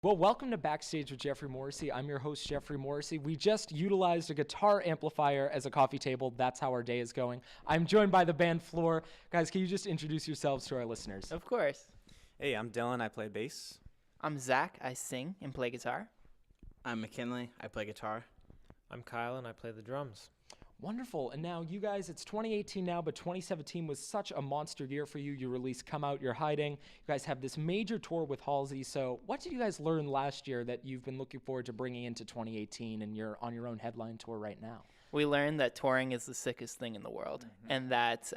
Well, welcome to Backstage with Geoffrey Morrissey. I'm your host, Geoffrey Morrissey. We just utilized a guitar amplifier as a coffee table. That's how our day is going. I'm joined by the band Flor. Guys, can you just introduce yourselves to our listeners? Of course. Hey, I'm Dylan. I play bass. I'm Zach. I sing and play guitar. I'm McKinley. I play guitar. I'm Kyle, and I play the drums. Wonderful. And now you guys, it's 2018 now, but 2017 was such a monster year for you. You released Come Out, You're Hiding. You guys have this major tour with Halsey. So what did you guys learn last year that you've been looking forward to bringing into 2018 and you're on your own headline tour right now? We learned that touring is the sickest thing in the world, and that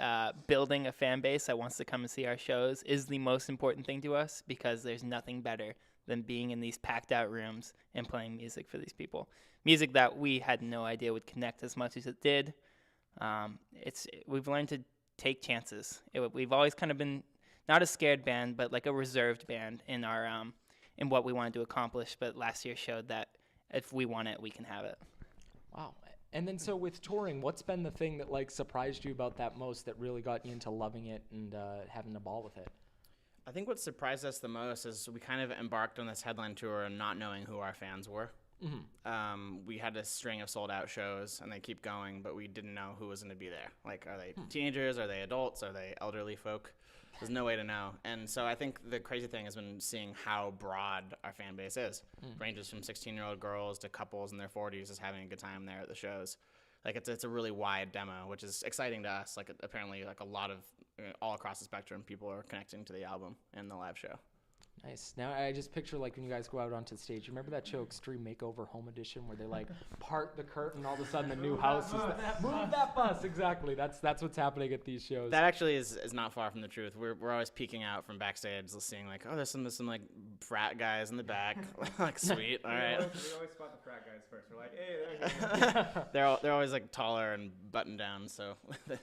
building a fan base that wants to come and see our shows is the most important thing to us, because there's nothing better than being in these packed out rooms and playing music for these people. Music that we had no idea would connect as much as it did. We've learned to take chances. We've always kind of been not a scared band, but like a reserved band in our in what we wanted to accomplish. But last year showed that if we want it, we can have it. Wow. And then so with touring, what's been the thing that like surprised you about that most, that really got you into loving it and having a ball with it? I think what surprised us the most is we kind of embarked on this headline tour not knowing who our fans were. We had a string of sold-out shows, and they keep going, but we didn't know who was going to be there. Like, are they teenagers? Are they adults? Are they elderly folk? There's no way to know. And so I think the crazy thing has been seeing how broad our fan base is. Ranges from 16-year-old girls to couples in their 40s just having a good time there at the shows. Like, it's a really wide demo, which is exciting to us. Like, apparently, like a lot of all across the spectrum, people are connecting to the album and the live show. Nice. Now I just picture like when you guys go out onto the stage. You remember that show Extreme Makeover Home Edition where they like part the curtain, all of a sudden the new house is move that bus. Exactly. That's what's happening at these shows. That actually is not far from the truth. We're always peeking out from backstage, seeing like, oh, there's some like frat guys in the back. Like, sweet. All right. We always spot the frat guys first. We're like, hey, there. They're always like taller and buttoned down, so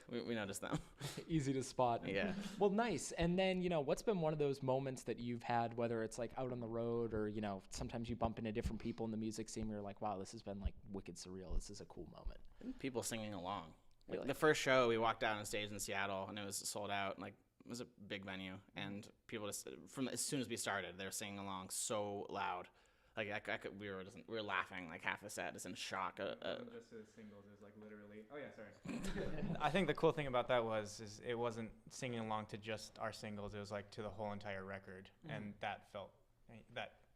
we notice them. Easy to spot. Yeah. Well, nice. And then, what's been one of those moments that you've had, whether it's like out on the road or, sometimes you bump into different people in the music scene where you're like, wow, this has been like wicked surreal. This is a cool moment. People singing along. Like, Really? the first show, we walked out on stage in Seattle, and it was sold out. Like, it was a big venue, and people just as soon as we started, they were singing along so loud. Like, we were laughing like half the set, just in shock. Just the singles is like literally. Oh yeah, sorry. I think the cool thing about that is it wasn't singing along to just our singles. It was like to the whole entire record, and that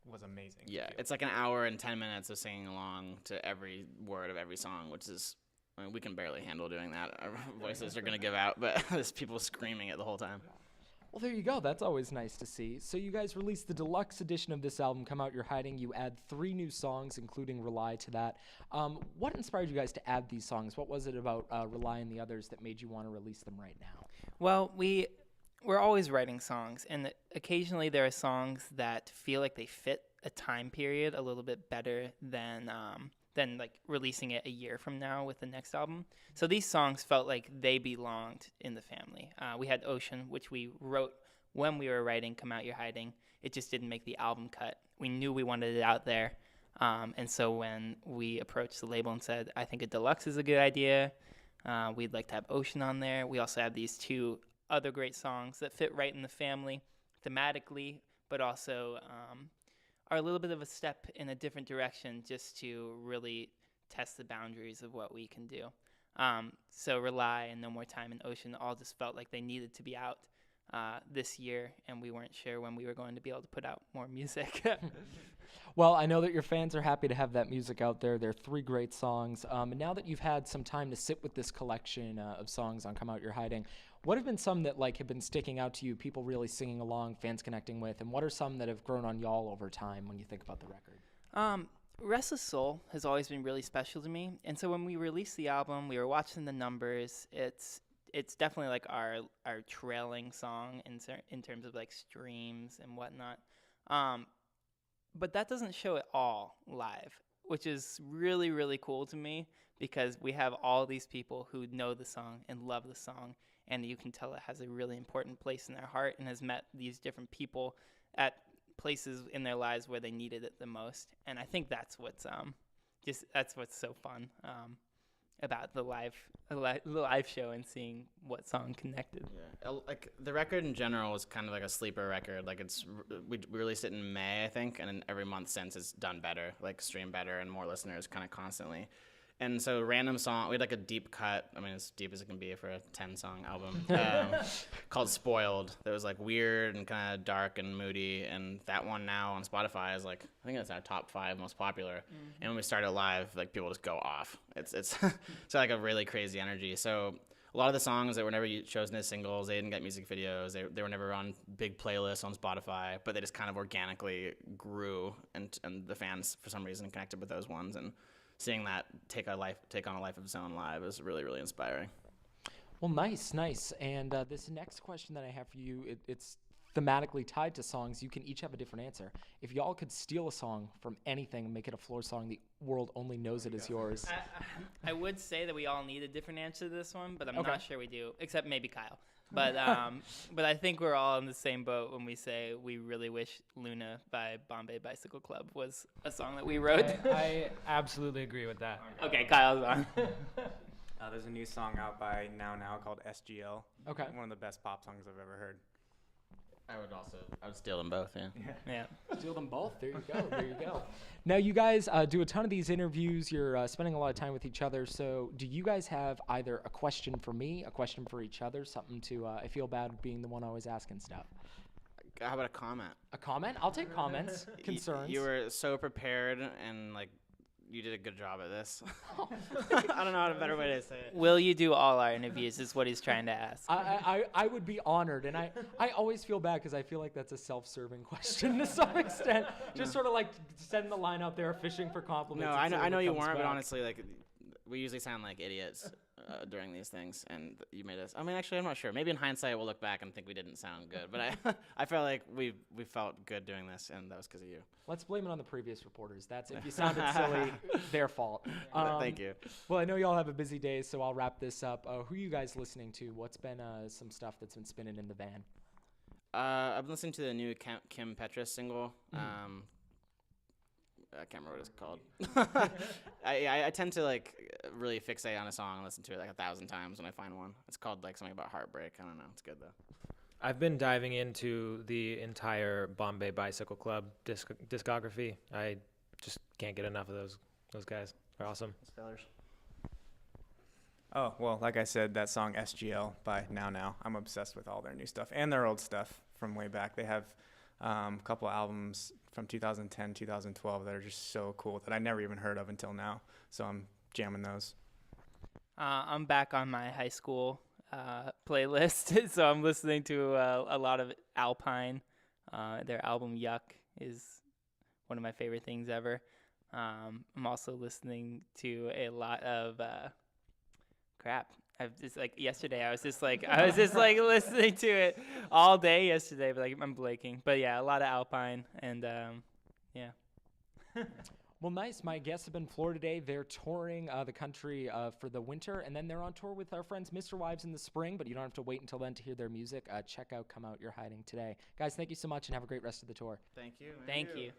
was amazing. Yeah, it's like an hour and 10 minutes of singing along to every word of every song, which is, I mean, we can barely handle doing that. Our voices are going to give out, but there's people screaming it the whole time. Well, there you go. That's always nice to see. So you guys released the deluxe edition of this album, Come Out, You're Hiding. You add 3 new songs, including Rely, to that. What inspired you guys to add these songs? What was it about Rely and the others that made you want to release them right now? Well, we're always writing songs, and occasionally there are songs that feel like they fit a time period a little bit better than like releasing it a year from now with the next album. So these songs felt like they belonged in the family. We had Ocean, which we wrote when we were writing Come Out, You're Hiding. It just didn't make the album cut. We knew we wanted it out there. And so when we approached the label and said, I think a deluxe is a good idea, we'd like to have Ocean on there. We also have these 2 other great songs that fit right in the family thematically, but also are a little bit of a step in a different direction, just to really test the boundaries of what we can do. So Rely and No More Time and Ocean all just felt like they needed to be out this year, and we weren't sure when we were going to be able to put out more music. Well, I know that your fans are happy to have that music out there. There are 3 great songs. And now that you've had some time to sit with this collection of songs on Come Out, You're Hiding, what have been some that like have been sticking out to you, people really singing along, fans connecting with, and what are some that have grown on y'all over time when you think about the record? Restless Soul has always been really special to me, and so when we released the album, we were watching the numbers. It's definitely like our trailing song in terms of like streams and whatnot. But that doesn't show it all live, which is really, really cool to me, because we have all these people who know the song and love the song, and you can tell it has a really important place in their heart and has met these different people at places in their lives where they needed it the most. And I think that's what's so fun. about the live show and seeing what song connected. Yeah, like the record in general was kind of like a sleeper record. Like we released it in May, I think, and then every month since it's done better, like streamed better and more listeners kind of constantly. And so random song, we had like a deep cut, I mean as deep as it can be for a 10-song album, called Spoiled. That was like weird and kind of dark and moody, and that one now on Spotify is like, I think it's our top 5 most popular. And when we started live, like people just go off. It's it's like a really crazy energy. So a lot of the songs that were never chosen as singles, they didn't get music videos, they were never on big playlists on Spotify, but they just kind of organically grew, and the fans for some reason connected with those ones, and seeing that take on a life of its own live is really, really inspiring. Well, nice. And this next question that I have for you, it's thematically tied to songs. You can each have a different answer. If y'all could steal a song from anything and make it a Floor song, the world only knows it is yours. I would say that we all need a different answer to this one, but I'm Okay. not sure we do, except maybe Kyle. But but I think we're all in the same boat when we say we really wish Luna by Bombay Bicycle Club was a song that we wrote. I absolutely agree with that. Okay, Kyle's on. There's a new song out by Now called SGL. Okay. One of the best pop songs I've ever heard. I would steal them both, yeah. Yeah. Steal them both. There you go. Now, you guys do a ton of these interviews. You're spending a lot of time with each other. So do you guys have either a question for me, a question for each other, something to, I feel bad being the one always asking stuff? How about a comment? A comment? I'll take comments, concerns. You were so prepared, and like you did a good job at this. I don't know how a better way to say it. Will you do all our interviews is what he's trying to ask. I would be honored, and I always feel bad because I feel like that's a self-serving question to some extent. Just sort of like sending the line out there, fishing for compliments. No, and see I know what you comes weren't, but back. honestly, like we usually sound like idiots during these things, and you made us. I mean, actually, I'm not sure. Maybe in hindsight, we'll look back and think we didn't sound good, but I felt like we felt good doing this, and that was because of you. Let's blame it on the previous reporters. That's if you sounded silly, their fault. Thank you. Well, I know y'all have a busy day, so I'll wrap this up. Who are you guys listening to? What's been some stuff that's been spinning in the van? I've been listening to the new Kim Petras single. I can't remember what it's called. I tend to like really fixate on a song and listen to it like 1,000 times when I find one. It's called like something about heartbreak. I don't know. It's good though. I've been diving into the entire Bombay Bicycle Club discography. I just can't get enough of those guys. They're awesome. Oh, well, like I said, that song SGL by Now. I'm obsessed with all their new stuff and their old stuff from way back. They have a couple albums from 2010, 2012 that are just so cool that I never even heard of until now. So I'm jamming those. I'm back on my high school playlist, so I'm listening to a lot of Alpine. Their album Yuck is one of my favorite things ever. I'm also listening to a lot of crap. I've just like yesterday. I was just like listening to it all day yesterday, but like I'm blanking. But yeah, a lot of Alpine and yeah. Well, nice. My guests have been Flor today. They're touring the country for the winter, and then they're on tour with our friends Mr. Wives in the spring, but you don't have to wait until then to hear their music. Check out Come Out You're Hiding today. Guys, thank you so much, and have a great rest of the tour. Thank you. Thank you.